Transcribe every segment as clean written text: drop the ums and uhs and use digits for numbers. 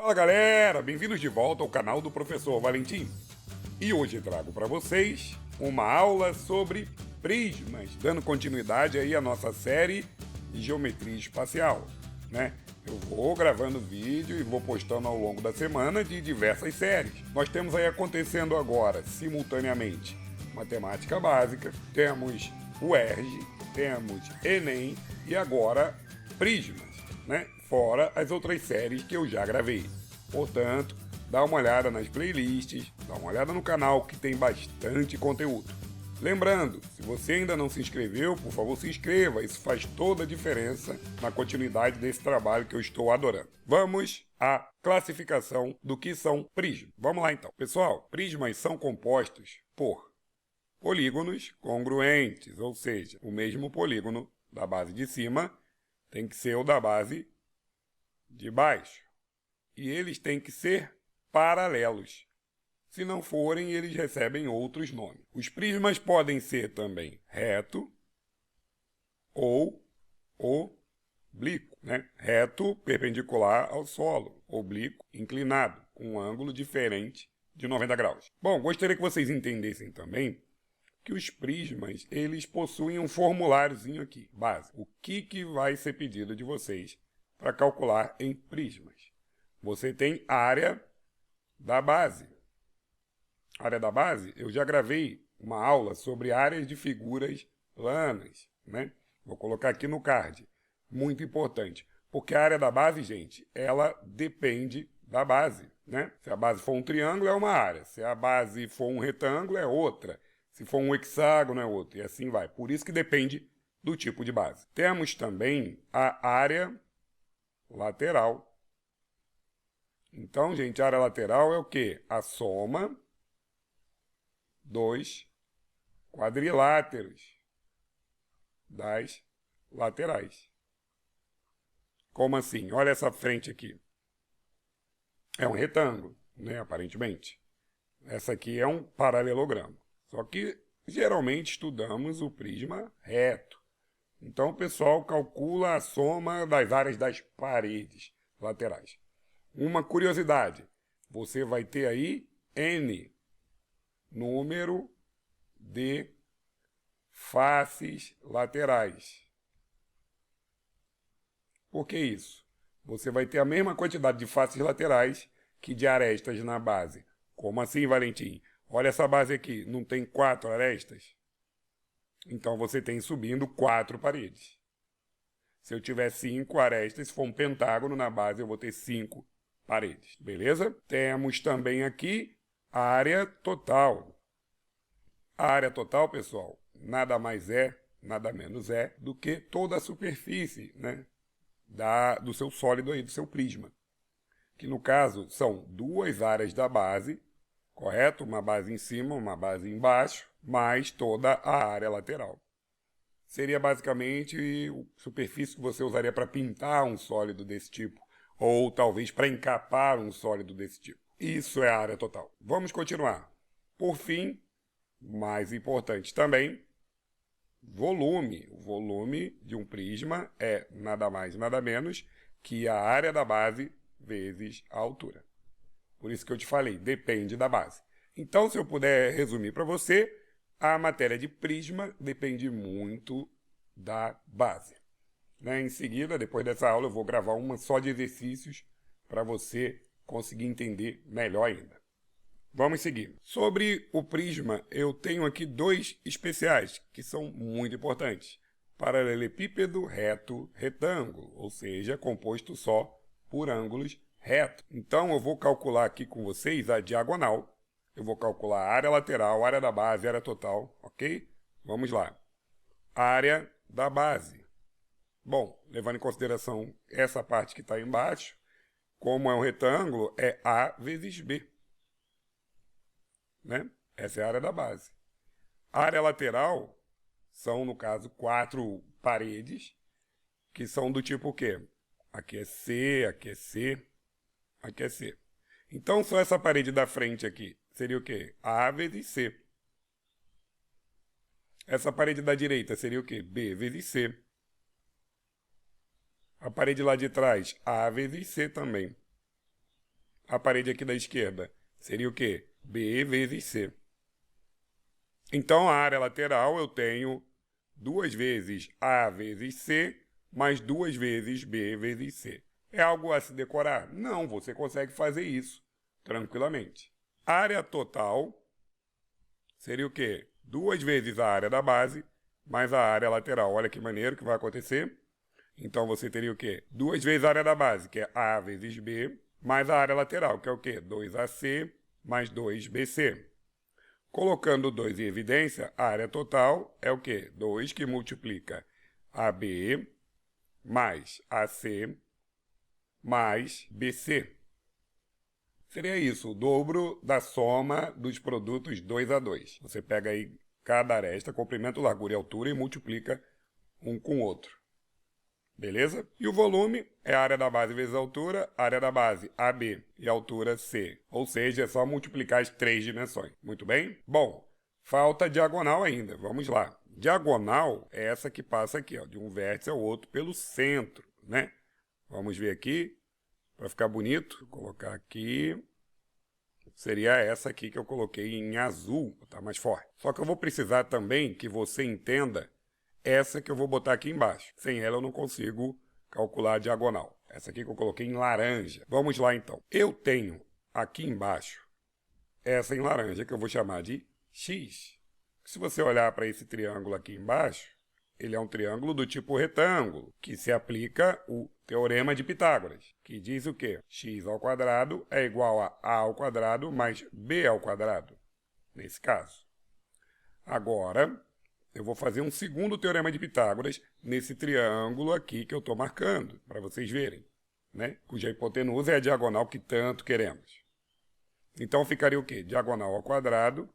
Fala galera, bem-vindos de volta ao canal do Professor Valentim. E hoje trago para vocês uma aula sobre prismas, dando continuidade aí à nossa série de geometria espacial, né? Eu vou gravando vídeo e vou postando ao longo da semana de diversas séries. Nós temos aí acontecendo agora, simultaneamente, matemática básica, temos o ERG, temos Enem e agora prismas, né? Fora as outras séries que eu já gravei. Portanto, dá uma olhada nas playlists, dá uma olhada no canal que tem bastante conteúdo. Lembrando, se você ainda não se inscreveu, por favor se inscreva, isso faz toda a diferença na continuidade desse trabalho que eu estou adorando. Vamos à classificação do que são prismas. Vamos lá então. Pessoal, prismas são compostos por polígonos congruentes, ou seja, o mesmo polígono da base de cima tem que ser o da base de baixo. E eles têm que ser paralelos. Se não forem, eles recebem outros nomes. Os prismas podem ser também reto ou oblíquo, né? Reto, perpendicular ao solo, oblíquo, inclinado, com um ângulo diferente de 90 graus. Bom, gostaria que vocês entendessem também que os prismas, eles possuem um formuláriozinho aqui, básico. O que vai ser pedido de vocês para calcular em prismas? Você tem área da base. Área da base, eu já gravei uma aula sobre áreas de figuras planas, né? Vou colocar aqui no card. Muito importante, porque a área da base, gente, ela depende da base, né? Se a base for um triângulo, é uma área. Se a base for um retângulo, é outra. Se for um hexágono, é outra. E assim vai. Por isso que depende do tipo de base. Temos também a área lateral. Então, gente, a área lateral é o quê? A soma dos quadriláteros das laterais. Como assim? Olha essa frente aqui. É um retângulo, né? Aparentemente. Essa aqui é um paralelogramo. Só que, geralmente, estudamos o prisma reto. Então, o pessoal calcula a soma das áreas das paredes laterais. Uma curiosidade, você vai ter aí N número de faces laterais. Por que isso? Você vai ter a mesma quantidade de faces laterais que de arestas na base. Como assim, Valentim? Olha essa base aqui, não tem 4 arestas? Então você tem subindo 4 paredes. Se eu tiver 5 arestas, se for um pentágono na base, eu vou ter 5 paredes, beleza? Temos também aqui a área total. A área total, pessoal, nada mais é, nada menos é do que toda a superfície, né, do seu sólido aí, do seu prisma. Que no caso são duas áreas da base, correto? Uma base em cima, uma base embaixo, mais toda a área lateral. Seria basicamente a superfície que você usaria para pintar um sólido desse tipo, ou talvez para encapar um sólido desse tipo. Isso é a área total. Vamos continuar. Por fim, mais importante também, volume. O volume de um prisma é nada mais, nada menos que a área da base vezes a altura. Por isso que eu te falei, depende da base. Então, se eu puder resumir para você, a matéria de prisma depende muito da base. Né? Em seguida, depois dessa aula, eu vou gravar uma só de exercícios para você conseguir entender melhor ainda. Vamos seguir. Sobre o prisma, eu tenho aqui 2 especiais, que são muito importantes. Paralelepípedo, reto, retângulo, ou seja, composto só por ângulos retos. Então, eu vou calcular aqui com vocês a diagonal. Eu vou calcular a área lateral, área da base, área total, ok? Vamos lá. Área da base. Bom, levando em consideração essa parte que está aí embaixo, como é um retângulo, é A vezes B. Né? Essa é a área da base. A área lateral são, no caso, 4 paredes, que são do tipo o quê? Aqui é C, aqui é C, aqui é C. Então, só essa parede da frente aqui seria o quê? A vezes C. Essa parede da direita seria o quê? B vezes C. A parede lá de trás, A vezes C também. a parede aqui da esquerda? Seria o quê? B vezes C. Então, a área lateral eu tenho 2 vezes A vezes C, mais 2 vezes B vezes C. É algo a se decorar? Não, você consegue fazer isso tranquilamente. Área total seria o quê? 2 vezes a área da base, mais a área lateral. Olha que maneiro que vai acontecer. Então, você teria o quê? 2 vezes a área da base, que é A vezes B, mais a área lateral, que é o quê? 2AC mais 2BC. Colocando 2 em evidência, a área total é o quê? 2 que multiplica AB mais AC mais BC. Seria isso, o dobro da soma dos produtos 2 a 2. Você pega aí cada aresta, comprimento, largura e altura e multiplica um com o outro. Beleza? E o volume é a área da base vezes a altura, área da base AB e altura C. Ou seja, é só multiplicar as 3 dimensões. Muito bem? Bom, falta diagonal ainda. Vamos lá. Diagonal é essa que passa aqui, ó, de um vértice ao outro pelo centro, né? Vamos ver aqui, para ficar bonito. Vou colocar aqui. Seria essa aqui que eu coloquei em azul, tá mais forte. Só que eu vou precisar também que você entenda essa que eu vou botar aqui embaixo. Sem ela eu não consigo calcular a diagonal. Essa aqui que eu coloquei em laranja. Vamos lá então. Eu tenho aqui embaixo essa em laranja que eu vou chamar de X. Se você olhar para esse triângulo aqui embaixo, ele é um triângulo do tipo retângulo, que se aplica o Teorema de Pitágoras, que diz o quê? X ao quadrado é igual a ao quadrado mais B ao quadrado, nesse caso. Agora, eu vou fazer um segundo Teorema de Pitágoras nesse triângulo aqui que eu estou marcando, para vocês verem, né? Cuja hipotenusa é a diagonal que tanto queremos. Então, ficaria o quê? Diagonal ao quadrado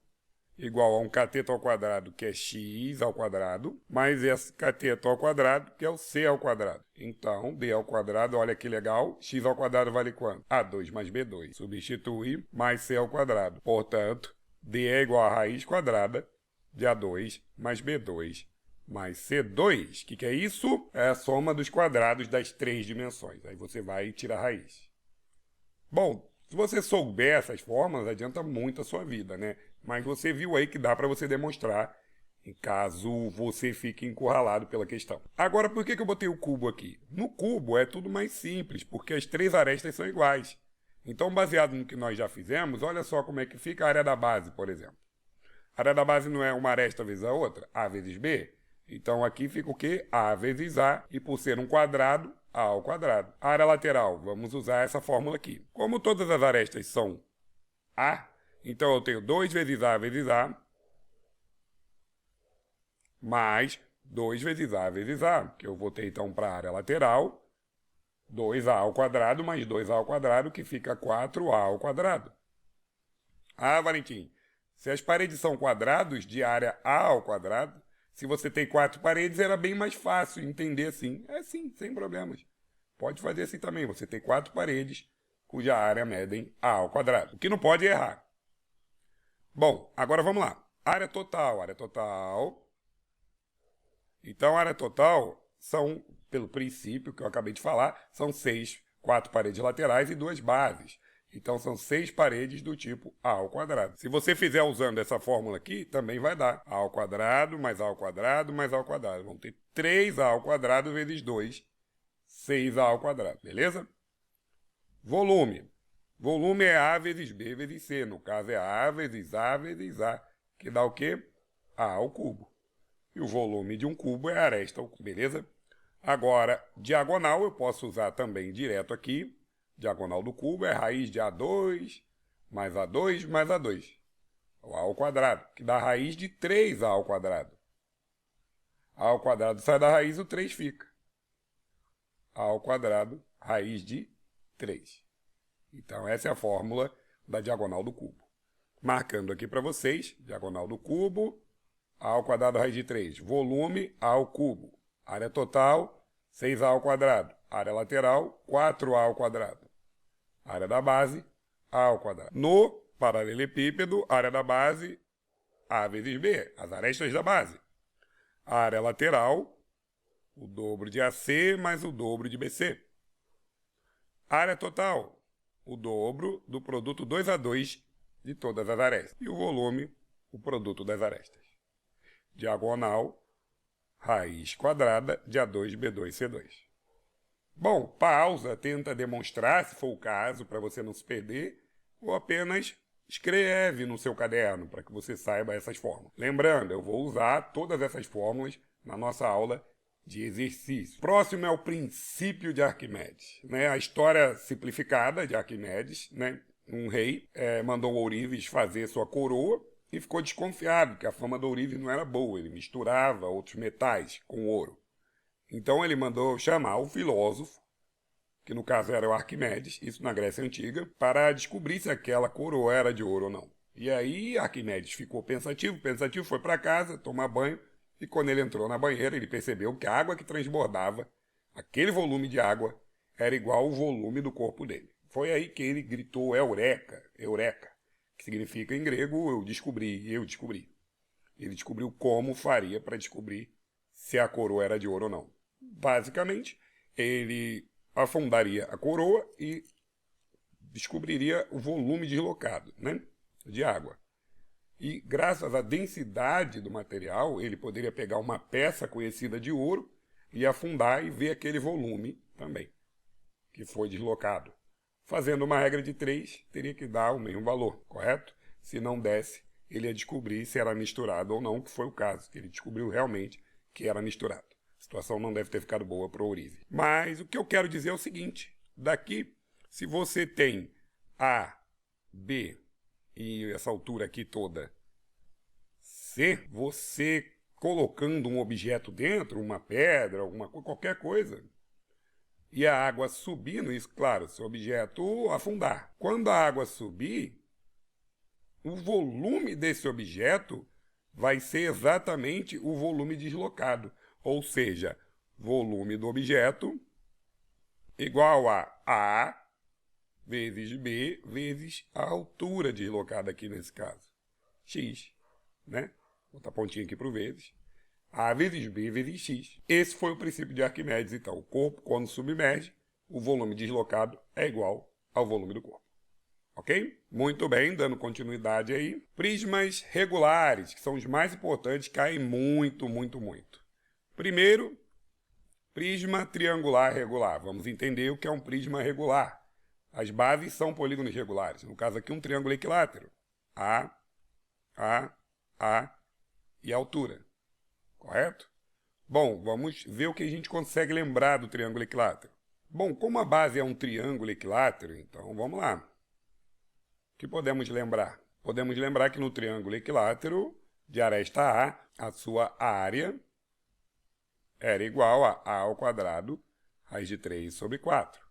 igual a um cateto ao quadrado, que é x ao quadrado, mais esse cateto ao quadrado, que é o c ao quadrado. Então, d ao quadrado, olha que legal, x ao quadrado vale quanto? A2 mais b2. Substitui, mais c ao quadrado. Portanto, d é igual a raiz quadrada de A2 mais B2 mais C2. O que é isso? É a soma dos quadrados das 3 dimensões. Aí você vai e tira a raiz. Bom, se você souber essas fórmulas, adianta muito a sua vida, né? Mas você viu aí que dá para você demonstrar, em caso você fique encurralado pela questão. Agora, por que eu botei o cubo aqui? No cubo é tudo mais simples, porque as 3 arestas são iguais. Então, baseado no que nós já fizemos, olha só como é que fica a área da base, por exemplo. A área da base não é uma aresta vezes a outra? A vezes B? Então, aqui fica o quê? A vezes A, e por ser um quadrado, A ao quadrado. A área lateral, vamos usar essa fórmula aqui. Como todas as arestas são A, então eu tenho 2 vezes A vezes A, mais 2 vezes A vezes A, que eu vou ter então para a área lateral, 2A ao quadrado mais 2A ao quadrado, que fica 4A ao quadrado. Ah, Valentim, se as paredes são quadrados de área A ao quadrado, se você tem 4 paredes, era bem mais fácil entender assim. É sim, sem problemas. Pode fazer assim também. Você tem 4 paredes cuja área medem A ao quadrado. O que não pode é errar. Bom, agora vamos lá. Área total, área total. Então, a área total são, pelo princípio que eu acabei de falar, são 4 paredes laterais e 2 bases. Então, são 6 paredes do tipo A ao quadrado. Se você fizer usando essa fórmula aqui, também vai dar A ao quadrado, mais A ao quadrado, mais A ao quadrado. Vão ter 3A ao quadrado vezes 2, 6A ao quadrado, beleza? Volume. Volume é A vezes B vezes C. No caso, é A vezes A vezes A, que dá o quê? A ao cubo. E o volume de um cubo é a aresta ao cubo, beleza? Agora, diagonal eu posso usar também direto aqui. Diagonal do cubo é raiz de A2 mais A2 mais A2. O A ao quadrado, que dá raiz de 3A ao quadrado. A ao quadrado sai da raiz, o 3 fica. A ao quadrado, raiz de 3. Então, essa é a fórmula da diagonal do cubo. Marcando aqui para vocês, diagonal do cubo, A ao quadrado, raiz de 3. Volume, A ao cubo. Área total, 6A ao quadrado. Área lateral, 4A ao quadrado. Área da base, A ao quadrado. No paralelepípedo, área da base, A vezes B, as arestas da base. Área lateral, o dobro de AC mais o dobro de BC. Área total, o dobro do produto 2 a 2 de todas as arestas. E o volume, o produto das arestas. Diagonal, raiz quadrada de A2B2C2. Bom, pausa, tenta demonstrar, se for o caso, para você não se perder, ou apenas escreve no seu caderno para que você saiba essas fórmulas. Lembrando, eu vou usar todas essas fórmulas na nossa aula de exercício. Próximo é o princípio de Arquimedes, né? A história simplificada de Arquimedes, né? Um rei mandou Ourives fazer sua coroa e ficou desconfiado que a fama do Ourives não era boa, ele misturava outros metais com ouro. Então ele mandou chamar o filósofo, que no caso era o Arquimedes, isso na Grécia Antiga, para descobrir se aquela coroa era de ouro ou não. E aí Arquimedes ficou pensativo, foi para casa tomar banho, e quando ele entrou na banheira, ele percebeu que a água que transbordava, aquele volume de água, era igual ao volume do corpo dele. Foi aí que ele gritou Eureka, Eureka, que significa em grego eu descobri. Ele descobriu como faria para descobrir se a coroa era de ouro ou não. Basicamente, ele afundaria a coroa e descobriria o volume deslocado, né, de água. E graças à densidade do material, ele poderia pegar uma peça conhecida de ouro e afundar e ver aquele volume também, que foi deslocado. Fazendo uma regra de 3, teria que dar o mesmo valor, correto? Se não desse, ele ia descobrir se era misturado ou não, que foi o caso, que ele descobriu realmente que era misturado. A situação não deve ter ficado boa para o Ourives. Mas o que eu quero dizer é o seguinte, daqui, se você tem A, B e essa altura aqui toda C, você colocando um objeto dentro, uma pedra, qualquer coisa, e a água subindo, isso, claro, se o objeto afundar. Quando a água subir, o volume desse objeto vai ser exatamente o volume deslocado. Ou seja, volume do objeto igual a A vezes B vezes a altura deslocada aqui nesse caso. X, né? Vou botar pontinho aqui para o vezes. A vezes B vezes X. Esse foi o princípio de Arquimedes. Então, o corpo, quando submerge, o volume deslocado é igual ao volume do corpo. Ok? Muito bem, dando continuidade aí. Prismas regulares, que são os mais importantes, caem muito. Primeiro, prisma triangular regular. Vamos entender o que é um prisma regular. As bases são polígonos regulares. No caso aqui, um triângulo equilátero. A e a altura. Correto? Bom, vamos ver o que a gente consegue lembrar do triângulo equilátero. Bom, como a base é um triângulo equilátero, então vamos lá. O que podemos lembrar? Podemos lembrar que no triângulo equilátero de aresta A, a sua área era igual a A ao quadrado, raiz de 3 sobre 4.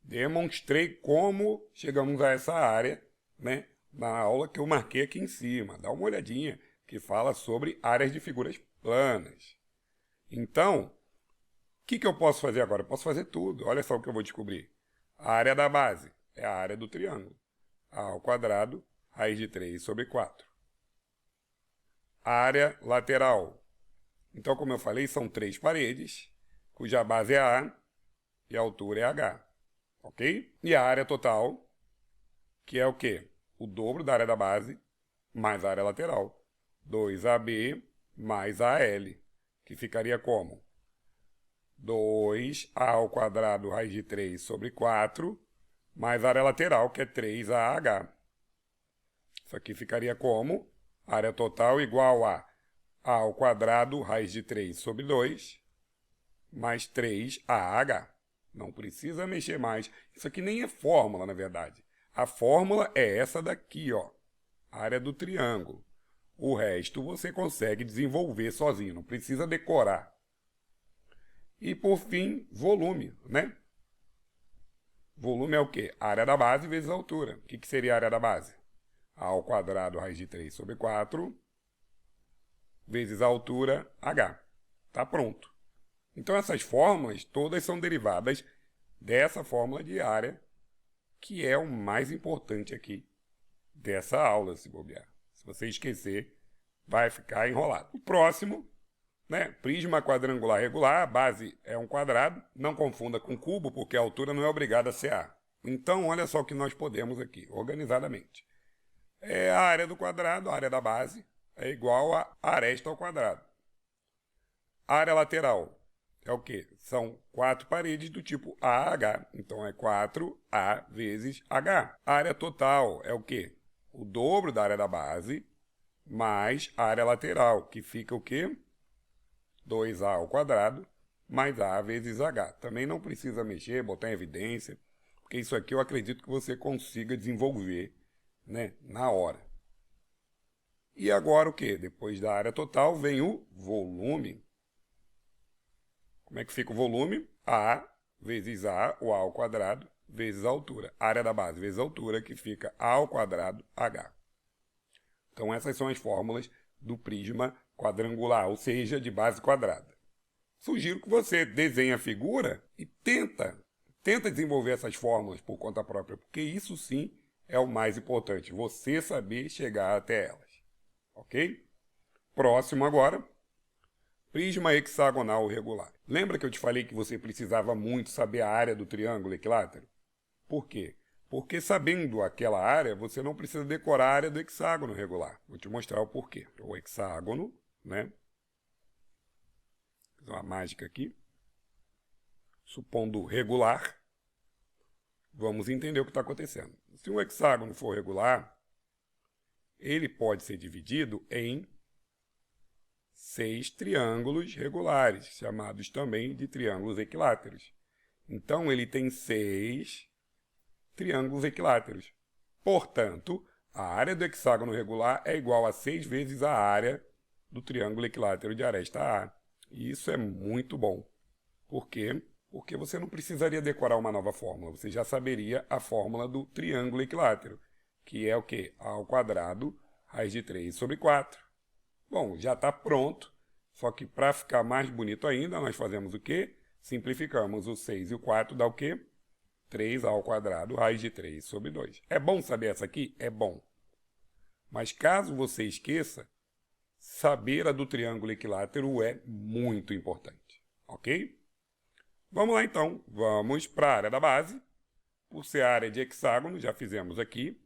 Demonstrei como chegamos a essa área, né, na aula que eu marquei aqui em cima. Dá uma olhadinha, que fala sobre áreas de figuras planas. Então, o que eu posso fazer agora? Eu posso fazer tudo. Olha só o que eu vou descobrir. A área da base é a área do triângulo. A ao quadrado, raiz de 3 sobre 4. A área lateral. Então, como eu falei, são 3 paredes, cuja base é A e a altura é H. Ok? E a área total, que é o quê? O dobro da área da base mais a área lateral. 2AB mais AL, que ficaria como? 2A ao quadrado raiz de 3 sobre 4, mais a área lateral, que é 3AH. Isso aqui ficaria como? Área total igual a A ao quadrado raiz de 3 sobre 2, mais 3AH. Não precisa mexer mais. Isso aqui nem é fórmula, na verdade. A fórmula é essa daqui, ó. Área do triângulo. O resto você consegue desenvolver sozinho, não precisa decorar. E, por fim, volume, né? Volume é o quê? Área da base vezes a altura. O que seria a área da base? A ao quadrado raiz de 3 sobre 4, vezes a altura, H. Tá pronto. Então, essas fórmulas todas são derivadas dessa fórmula de área, que é o mais importante aqui dessa aula, se bobear. Se você esquecer, vai ficar enrolado. O próximo, né? Prisma quadrangular regular, a base é um quadrado. Não confunda com cubo, porque a altura não é obrigada a ser A. Então, olha só o que nós podemos aqui, organizadamente. A área do quadrado, a área da base, é igual a aresta ao quadrado. A área lateral é o quê? São 4 paredes do tipo AH. Então, é 4A vezes H. A área total é o quê? O dobro da área da base mais a área lateral, que fica o quê? 2A ao quadrado mais A vezes H. Também não precisa mexer, botar em evidência, porque isso aqui eu acredito que você consiga desenvolver, né, na hora. E agora o quê? Depois da área total vem o volume. Como é que fica o volume? A vezes A, o A ao quadrado, vezes a altura. Área da base vezes a altura, que fica A ao quadrado, H. Então essas são as fórmulas do prisma quadrangular, ou seja, de base quadrada. Sugiro que você desenhe a figura e tenta desenvolver essas fórmulas por conta própria, porque isso sim é o mais importante, você saber chegar até elas. Ok? Próximo agora, prisma hexagonal regular. Lembra que eu te falei que você precisava muito saber a área do triângulo equilátero? Por quê? Porque sabendo aquela área, você não precisa decorar a área do hexágono regular. Vou te mostrar o porquê. O hexágono, né? Vou fazer uma mágica aqui. Supondo regular, vamos entender o que está acontecendo. Se um hexágono for regular, ele pode ser dividido em 6 triângulos regulares, chamados também de triângulos equiláteros. Então, ele tem 6 triângulos equiláteros. Portanto, a área do hexágono regular é igual a 6 vezes a área do triângulo equilátero de aresta A. E isso é muito bom. Por quê? Porque você não precisaria decorar uma nova fórmula. Você já saberia a fórmula do triângulo equilátero, que é o quê? A ao quadrado, raiz de 3 sobre 4. Bom, já está pronto. Só que para ficar mais bonito ainda, nós fazemos o quê? Simplificamos o 6 e o 4, dá o quê? 3 ao quadrado, raiz de 3 sobre 2. É bom saber essa aqui? É bom. Mas caso você esqueça, saber a do triângulo equilátero é muito importante. Ok? Vamos lá então. Vamos para a área da base. Por ser área de hexágono, já fizemos aqui.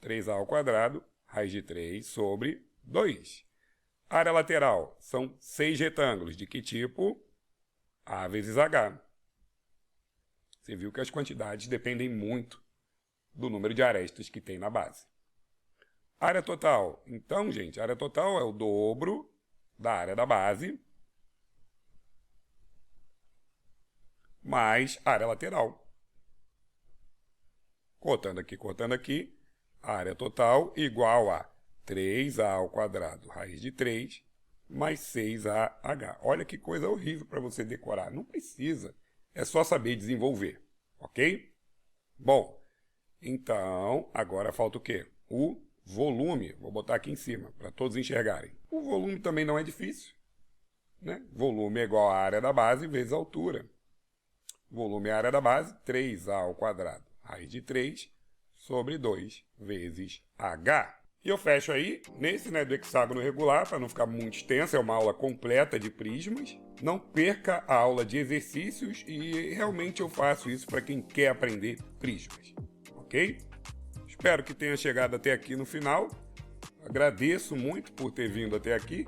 3A ao quadrado, raiz de 3 sobre 2. Área lateral são 6 retângulos. De que tipo? A vezes H. Você viu que as quantidades dependem muito do número de arestas que tem na base. Área total. Então, gente, a área total é o dobro da área da base mais área lateral. Cortando aqui, a área total igual a 3A ao quadrado, raiz de 3, mais 6AH. Olha que coisa horrível para você decorar. Não precisa. É só saber desenvolver, ok? Bom, então, agora falta o quê? O volume. Vou botar aqui em cima, para todos enxergarem. O volume também não é difícil, né? Volume é igual à área da base vezes a altura. Volume é a área da base, 3A ao quadrado, raiz de 3, sobre 2 vezes H. E eu fecho aí, nesse, né, do hexágono regular, para não ficar muito extenso, é uma aula completa de prismas. Não perca a aula de exercícios e realmente eu faço isso para quem quer aprender prismas, ok? Espero que tenha chegado até aqui no final. Agradeço muito por ter vindo até aqui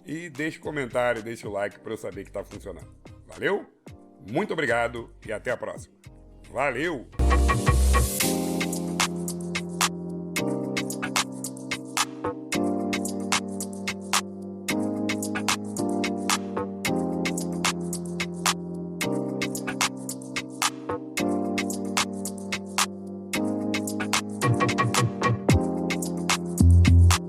e deixe comentário, deixe o like para eu saber que está funcionando. Valeu? Muito obrigado e até a próxima. Valeu!